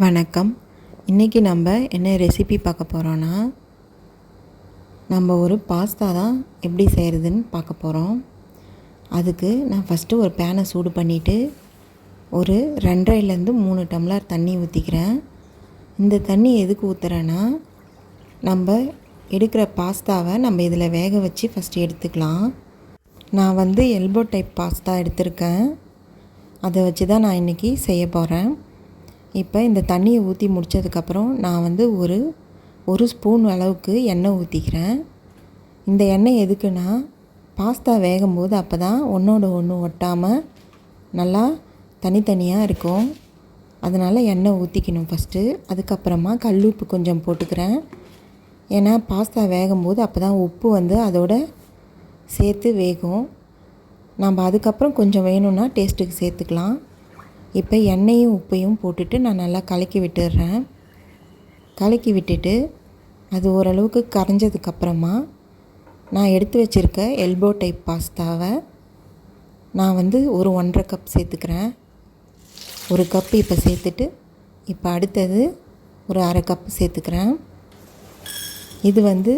வணக்கம். இன்றைக்கி நம்ம என்ன ரெசிபி பார்க்க போகிறோன்னா, நம்ம ஒரு பாஸ்தா தான் எப்படி செய்கிறதுன்னு பார்க்க போகிறோம். அதுக்கு நான் ஃபஸ்ட்டு ஒரு பேனை சூடு பண்ணிவிட்டு ஒரு 2.5லேருந்து 3 டம்ளர் தண்ணி ஊற்றிக்கிறேன். இந்த தண்ணி எதுக்கு ஊற்றுறேன்னா, நம்ம எடுக்கிற பாஸ்தாவை நம்ம இதில் வேக வச்சு ஃபஸ்ட்டு எடுத்துக்கலாம். நான் எல்போ டைப் பாஸ்தா எடுத்திருக்கேன். அதை வச்சு தான் நான் இன்றைக்கி செய்ய போகிறேன். இப்போ இந்த தண்ணியை ஊற்றி முடித்ததுக்கப்புறம் நான் ஒரு ஸ்பூன் அளவுக்கு எண்ணெய் ஊற்றிக்கிறேன். இந்த எண்ணெய் எதுக்குன்னா, பாஸ்தா வேகும்போது அப்போ தான் ஒன்றோட ஒன்று ஒட்டாமல் நல்லா தனித்தனியாக இருக்கும். அதனால் எண்ணெய் ஊற்றிக்கணும் ஃபஸ்ட்டு. அதுக்கப்புறமா கல்லுப்பு கொஞ்சம் போட்டுக்கிறேன். ஏன்னா பாஸ்தா வேகும்போது அப்போ தான் உப்பு அதோட சேர்த்து வேகும். நம்ம அதுக்கப்புறம் கொஞ்சம் வேணும்னா டேஸ்ட்டுக்கு சேர்த்துக்கலாம். இப்போ எண்ணெயும் உப்பையும் போட்டுட்டு நான் நல்லா கலக்கி விட்டுடுறேன். கலக்கி விட்டுட்டு அது ஓரளவுக்கு கரைஞ்சதுக்கப்புறமா நான் எடுத்து வச்சுருக்க எல்போ டைப் பாஸ்தாவை நான் ஒரு 1.5 கப் சேர்த்துக்கிறேன். 1 கப் இப்போ சேர்த்துட்டு இப்போ அடுத்தது ஒரு 1/2 கப் சேர்த்துக்கிறேன். இது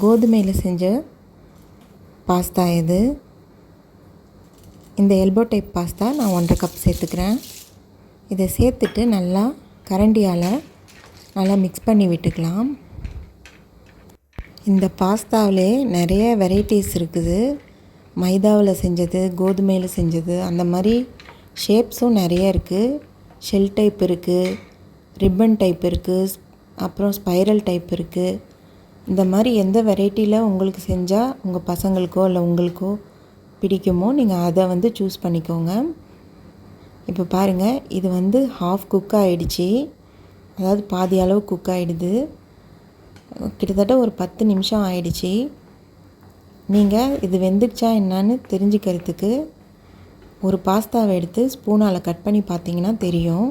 கோதுமையில் செஞ்ச பாஸ்தா. இந்த எல்போ டைப் பாஸ்தா நான் 1.5 கப் சேர்த்துக்கிறேன். இதை சேர்த்துட்டு நல்லா கரண்டியால் நல்லா மிக்ஸ் பண்ணி விட்டுக்கலாம். இந்த பாஸ்தாவிலே நிறைய வெரைட்டிஸ் இருக்குது. மைதாவில் செஞ்சது, கோதுமையில் செஞ்சது, அந்த மாதிரி ஷேப்ஸும் நிறைய இருக்குது. ஷெல் டைப் இருக்குது, ரிப்பன் டைப் இருக்குது, அப்புறம் ஸ்பைரல் டைப் இருக்குது. இந்த மாதிரி எந்த வெரைட்டியில் உங்களுக்கு செஞ்சால் உங்கள் பசங்களுக்கோ இல்லை உங்களுக்கோ பிடிக்குமோ நீங்கள் அதை சூஸ் பண்ணிக்கோங்க. இப்போ பாருங்கள், இது ஹாஃப் குக் ஆகிடுச்சி. அதாவது பாதி அளவு குக் ஆகிடுது. கிட்டத்தட்ட ஒரு 10 நிமிஷம் ஆகிடுச்சி. நீங்கள் இது வெந்துடுச்சா என்னான்னு தெரிஞ்சுக்கிறதுக்கு ஒரு பாஸ்தாவை எடுத்து ஸ்பூனால் கட் பண்ணி பார்த்தீங்கன்னா தெரியும்.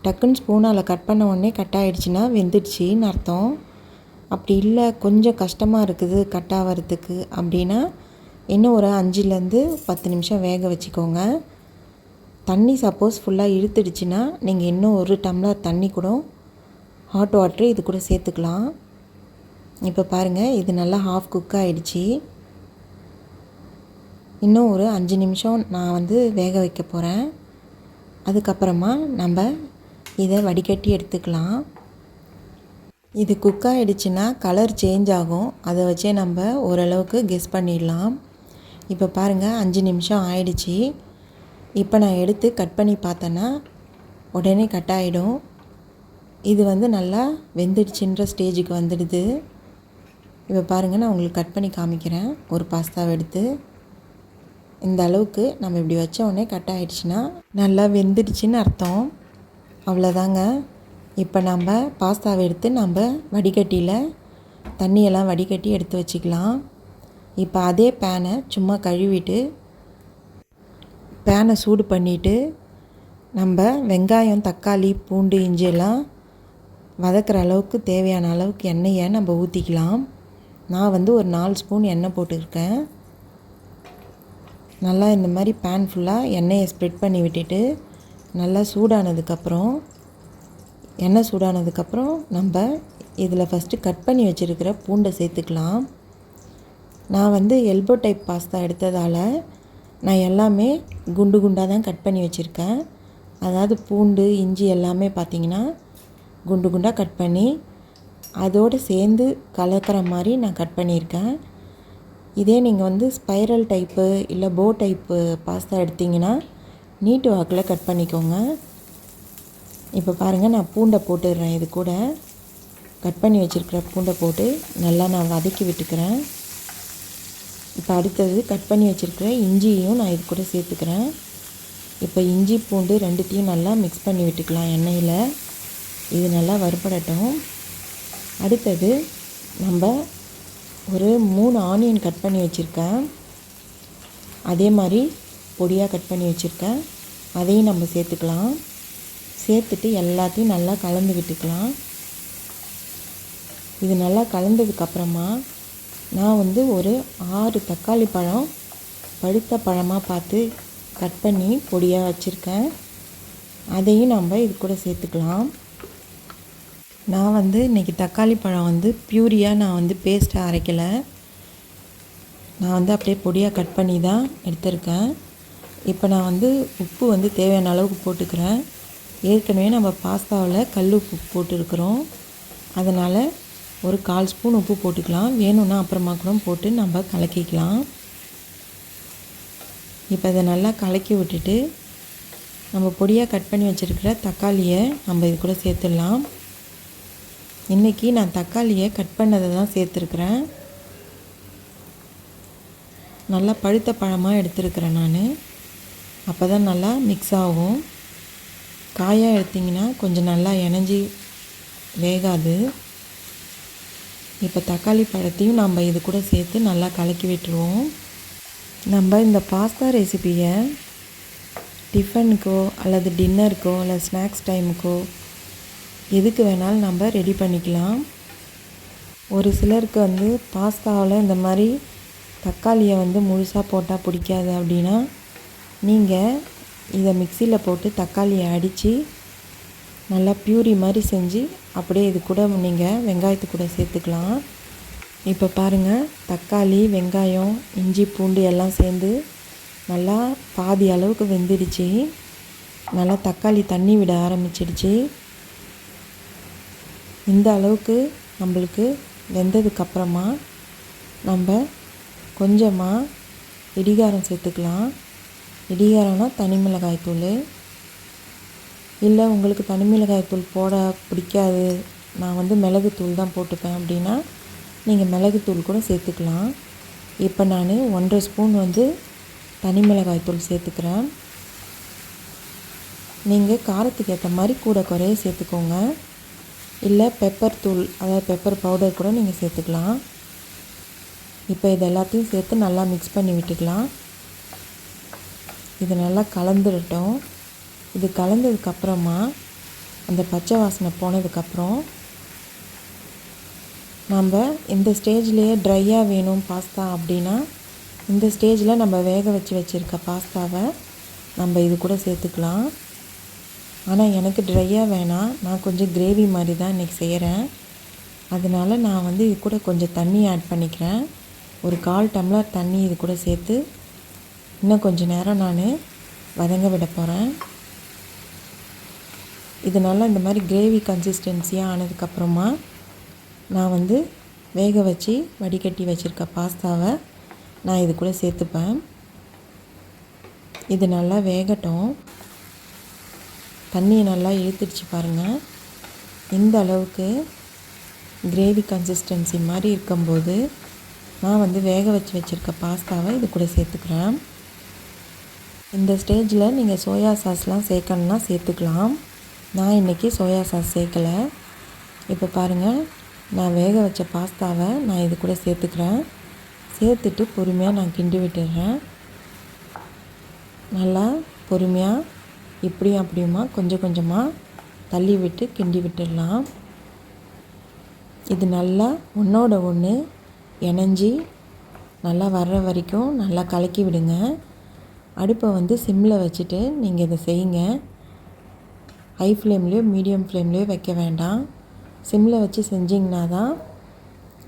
டக்குன்னு ஸ்பூனால் கட் பண்ண உடனே கட் ஆகிடுச்சின்னா வெந்துடுச்சின்னு அர்த்தம். அப்படி இல்லை கொஞ்சம் கஷ்டமாக இருக்குது கட் ஆகிறதுக்கு அப்படின்னா இன்னும் ஒரு 5லேருந்து 10 நிமிஷம் வேக வச்சுக்கோங்க. தண்ணி சப்போஸ் ஃபுல்லாக இழுத்துடுச்சுன்னா நீங்கள் இன்னும் 1 டம்ளர் தண்ணி கூட ஹாட் வாட்ரு இது கூட சேர்த்துக்கலாம். இப்போ பாருங்கள், இது நல்லா ஹாஃப் குக் ஆகிடுச்சி. இன்னும் ஒரு 5 நிமிஷம் நான் வேக வைக்க போகிறேன். அதுக்கப்புறமா நம்ம இதை வடிகட்டி எடுத்துக்கலாம். இது குக் ஆகிடுச்சின்னா கலர் சேஞ்ச் ஆகும். அதை வச்சே நம்ம ஓரளவுக்கு கெஸ் பண்ணிடலாம். இப்போ பாருங்கள், 5 நிமிஷம் ஆயிடுச்சு. இப்போ நான் எடுத்து கட் பண்ணி பார்த்தேன்னா உடனே கட் ஆகிடும். இது நல்லா வெந்துடுச்சுன்ற ஸ்டேஜுக்கு வந்துடுது. இப்போ பாருங்கள், நான் உங்களுக்கு கட் பண்ணி காமிக்கிறேன். ஒரு பாஸ்தாவை எடுத்து இந்த அளவுக்கு நம்ம இப்படி வச்ச உடனே கட் ஆகிடுச்சின்னா நல்லா வெந்துடுச்சின்னு அர்த்தம். அவ்வளோதாங்க. இப்போ நம்ம பாஸ்தாவை எடுத்து நம்ம வடிகட்டியில் தண்ணியெல்லாம் வடிகட்டி எடுத்து வச்சுக்கலாம். இப்போ அதே பேனை சும்மா கழுவிட்டு பேனை சூடு பண்ணிவிட்டு நம்ம வெங்காயம், தக்காளி, பூண்டு, இஞ்சியெல்லாம் வதக்கிற அளவுக்கு தேவையான அளவுக்கு எண்ணெயை நம்ம ஊற்றிக்கலாம். நான் ஒரு 4 ஸ்பூன் எண்ணெய் போட்டுருக்கேன். நல்லா இந்த மாதிரி பேன் ஃபுல்லாக எண்ணெயை ஸ்ப்ரெட் பண்ணி விட்டுட்டு நல்லா சூடானதுக்கப்புறம் எண்ணெய் சூடானதுக்கப்புறம் நம்ம இதில் ஃபஸ்ட்டு கட் பண்ணி வச்சுருக்கிற பூண்டை சேர்த்துக்கலாம். நான் எல்போ டைப் பாஸ்தா எடுத்ததால் நான் எல்லாமே குண்டு குண்டாக தான் கட் பண்ணி வச்சுருக்கேன். அதாவது பூண்டு, இஞ்சி எல்லாமே பார்த்திங்கன்னா குண்டு குண்டாக கட் பண்ணி அதோடு சேர்ந்து கலக்கிற மாதிரி நான் கட் பண்ணியிருக்கேன். இதே நீங்கள் ஸ்பைரல் டைப்பு இல்லை போ டைப்பு பாஸ்தா எடுத்திங்கன்னா நீட்டு வாக்கில் கட் பண்ணிக்கோங்க. இப்போ பாருங்கள், நான் பூண்டை போட்டுடுறேன். இது கூட கட் பண்ணி வச்சுருக்கிற பூண்டை போட்டு நல்லா நான் வதக்கி விட்டுக்கிறேன். இப்போ அடுத்தது கட் பண்ணி வச்சுருக்கிற இஞ்சியையும் நான் இது கூட சேர்த்துக்கிறேன். இப்போ இஞ்சி, பூண்டு ரெண்டுத்தையும் நல்லா மிக்ஸ் பண்ணி விட்டுக்கலாம் எண்ணெயில். இது நல்லா வறுபடட்டும். அடுத்தது நம்ம ஒரு 3 ஆனியன் கட் பண்ணி வச்சுருக்கேன். அதே மாதிரி பொடியாக கட் பண்ணி வச்சுருக்கேன். அதையும் நம்ம சேர்த்துக்கலாம். சேர்த்துட்டு எல்லாத்தையும் நல்லா கலந்து விட்டுக்கலாம். இது நல்லா கலந்ததுக்கப்புறமா நான் ஒரு 6 தக்காளி பழம் பழுத்த பழமாக பார்த்து கட் பண்ணி பொடியாக வச்சுருக்கேன். அதையும் நம்ம இது கூட சேர்த்துக்கலாம். நான் வந்து இன்றைக்கி தக்காளி பழம் வந்து பியூரியாக நான் வந்து பேஸ்ட்டாக அரைக்கலை. நான் வந்து அப்படியே பொடியாக கட் பண்ணி தான் எடுத்திருக்கேன். இப்போ நான் வந்து உப்பு வந்து தேவையான அளவுக்கு போட்டுக்கிறேன். ஏற்கனவே நம்ம பாஸ்தாவில் கல் உப்பு போட்டுருக்குறோம். அதனால் ஒரு 1/4 ஸ்பூன் உப்பு போட்டுக்கலாம். வேணும்னா அப்புறமா கூட போட்டு நம்ம கலக்கிக்கலாம். இப்போ இதை நல்லா கலக்கி விட்டுட்டு நம்ம பொடியாக கட் பண்ணி வச்சுருக்கிற தக்காளியை நம்ம இது கூட சேர்த்துடலாம். இன்றைக்கி நான் தக்காளியை கட் பண்ணதை தான் சேர்த்துருக்குறேன். நல்லா பழுத்த பழமாக எடுத்துருக்கிறேன் நான். அப்போ தான் நல்லா மிக்ஸ் ஆகும். காயாக எடுத்திங்கன்னா கொஞ்சம் நல்லா இணைஞ்சி வேகாது. இப்போ தக்காளி பழத்தையும் நம்ம இது கூட சேர்த்து நல்லா கலக்கி விட்டுருவோம். நம்ம இந்த பாஸ்தா ரெசிபியை டிஃபனுக்கோ அல்லது டின்னருக்கோ அல்லது ஸ்நாக்ஸ் டைமுக்கோ எதுக்கு வேணாலும் நம்ம ரெடி பண்ணிக்கலாம். ஒரு சிலருக்கு வந்து பாஸ்தாவில் இந்த மாதிரி தக்காளியை வந்து முழுசாக போட்டால் பிடிக்காது அப்படின்னா நீங்கள் இதை மிக்சியில் போட்டு தக்காளியை அடித்து நல்லா பியூரி மாதிரி செஞ்சு அப்படியே இது கூட நீங்கள் வெங்காயத்து கூட சேர்த்துக்கலாம். இப்போ பாருங்கள், தக்காளி, வெங்காயம், இஞ்சி, பூண்டு எல்லாம் சேர்ந்து நல்லா பாதி அளவுக்கு வெந்துடுச்சு. நல்லா தக்காளி தண்ணி விட ஆரம்பிச்சிடுச்சு. இந்த அளவுக்கு நம்மளுக்கு வெந்ததுக்கப்புறமா நம்ம கொஞ்சமாக இடிகாரம் சேர்த்துக்கலாம். இடிகாரம்னா தனி மிளகாய் தூள். இல்லை உங்களுக்கு தனி மிளகாய் தூள் போட பிடிக்காது, நான் வந்து மிளகுத்தூள் தான் போட்டுப்பேன் அப்படின்னா நீங்கள் மிளகுத்தூள் கூட சேர்த்துக்கலாம். இப்போ நான் 1.5 ஸ்பூன் வந்து தனி மிளகாய் தூள் சேர்த்துக்கிறேன். நீங்கள் காரத்துக்கு ஏற்ற மாதிரி கூட குறைய சேர்த்துக்கோங்க. இல்லை பெப்பர் தூள், அதாவது பெப்பர் பவுடர் கூட நீங்கள் சேர்த்துக்கலாம். இப்போ இது எல்லாத்தையும் சேர்த்து நல்லா மிக்ஸ் பண்ணி விட்டுக்கலாம். இது நல்லா கலந்துடட்டும். இது கலந்ததுக்கப்புறமா அந்த பச்சை வாசனை போனதுக்கப்புறம் நம்ம இந்த ஸ்டேஜ்லேயே ட்ரையாக வேணும் பாஸ்தா அப்படின்னா இந்த ஸ்டேஜில் நம்ம வேக வச்சுருக்க பாஸ்தாவை நம்ம இது கூட சேர்த்துக்கலாம். ஆனால் எனக்கு ட்ரையாக வேணாம், நான் கொஞ்சம் கிரேவி மாதிரி தான் இன்றைக்கி செய்கிறேன். அதனால் நான் வந்து இது கூட கொஞ்சம் தண்ணி ஆட் பண்ணிக்கிறேன். ஒரு 1/4 டம்ளர் தண்ணி இது கூட சேர்த்து இன்னும் கொஞ்சம் நேரம் நான் வதங்க விட போகிறேன். இது நல்லா இந்த மாதிரி கிரேவி கன்சிஸ்டன்சியாக ஆனதுக்கப்புறமா நான் வந்து வேக வச்சு வடிகட்டி வச்சுருக்க பாஸ்தாவை நான் இது கூட சேர்த்துப்பேன். இது நல்லா வேகட்டும். தண்ணியை நல்லா இழுத்துடுச்சு பாருங்கள். இந்த அளவுக்கு கிரேவி கன்சிஸ்டன்சி மாதிரி இருக்கும்போது நான் வந்து வேக வச்சுருக்க பாஸ்தாவை இது கூட சேர்த்துக்கிறேன். இந்த ஸ்டேஜில் நீங்கள் சோயா சாஸ்லாம் சேர்க்கணுன்னா சேர்த்துக்கலாம். நான் இன்றைக்கி சோயா சாஸ் சேர்க்கலை. இப்போ பாருங்கள், நான் வேக வச்ச பாஸ்தாவை நான் இது கூட சேர்த்துக்கிறேன். சேர்த்துட்டு பொறுமையாக நான் கிண்டி விட்டுடுறேன். நல்லா பொறுமையாக இப்படியும் அப்படியுமா கொஞ்சம் கொஞ்சமாக தள்ளி விட்டு கிண்டி விட்டுடலாம். இது நல்லா ஒன்றோட ஒன்று இணைஞ்சி நல்லா வர்ற வரைக்கும் நல்லா கலக்கி விடுங்க. அடுப்பை வந்து சிம்மில் வச்சுட்டு நீங்கள் இதை செய்யுங்க. ஹை ஃப்ளேம்லேயோ மீடியம் ஃப்ளேம்லேயோ வைக்க வேண்டாம். சிம்மில் வச்சு செஞ்சிங்கன்னா தான்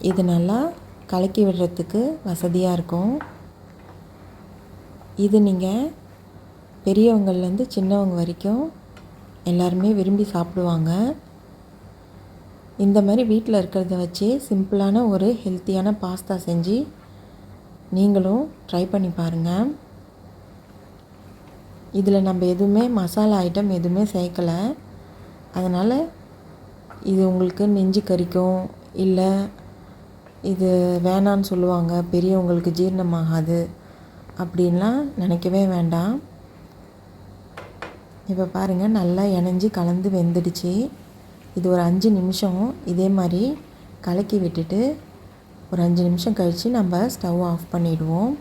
இது நல்லா கலக்கி விடுறதுக்கு வசதியாக இருக்கும். இது நீங்கள் பெரியவங்கள்லேருந்து சின்னவங்க வரைக்கும் எல்லாருமே விரும்பி சாப்பிடுவாங்க. இந்த மாதிரி வீட்டில் இருக்கிறத வச்சு சிம்பிளான ஒரு ஹெல்த்தியான பாஸ்தா செஞ்சு நீங்களும் ட்ரை பண்ணி பாருங்கள். இதில் நம்ம எதுவுமே மசாலா ஐட்டம் எதுவுமே சேர்க்கலை. அதனால் இது உங்களுக்கு நெஞ்சு கறிக்கும், இல்லை இது வேணான்னு சொல்லுவாங்க, பெரியவங்களுக்கு ஜீரணமாகாது அப்படின்லாம் நினைக்கவே வேண்டாம். இப்போ பாருங்கள், நல்லா இணைஞ்சி கலந்து வெந்துடுச்சு. இது ஒரு 5 நிமிஷம் இதே மாதிரி கலக்கி விட்டுட்டு ஒரு 5 நிமிஷம் கழித்து நம்ம ஸ்டவ் ஆஃப் பண்ணிவிடுவோம்.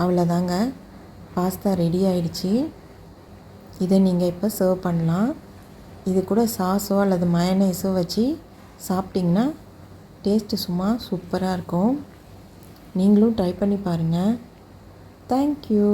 அவ்வளோதாங்க, பாஸ்தா ரெடி ஆகிடுச்சு. இதை நீங்கள் இப்போ சர்வ் பண்ணலாம். இது கூட சாஸோ அல்லது மயனேஸோ வச்சு சாப்பிட்டிங்கன்னா டேஸ்ட்டு சும்மா சூப்பராக இருக்கும். நீங்களும் ட்ரை பண்ணி பாருங்கள். தேங்க்யூ.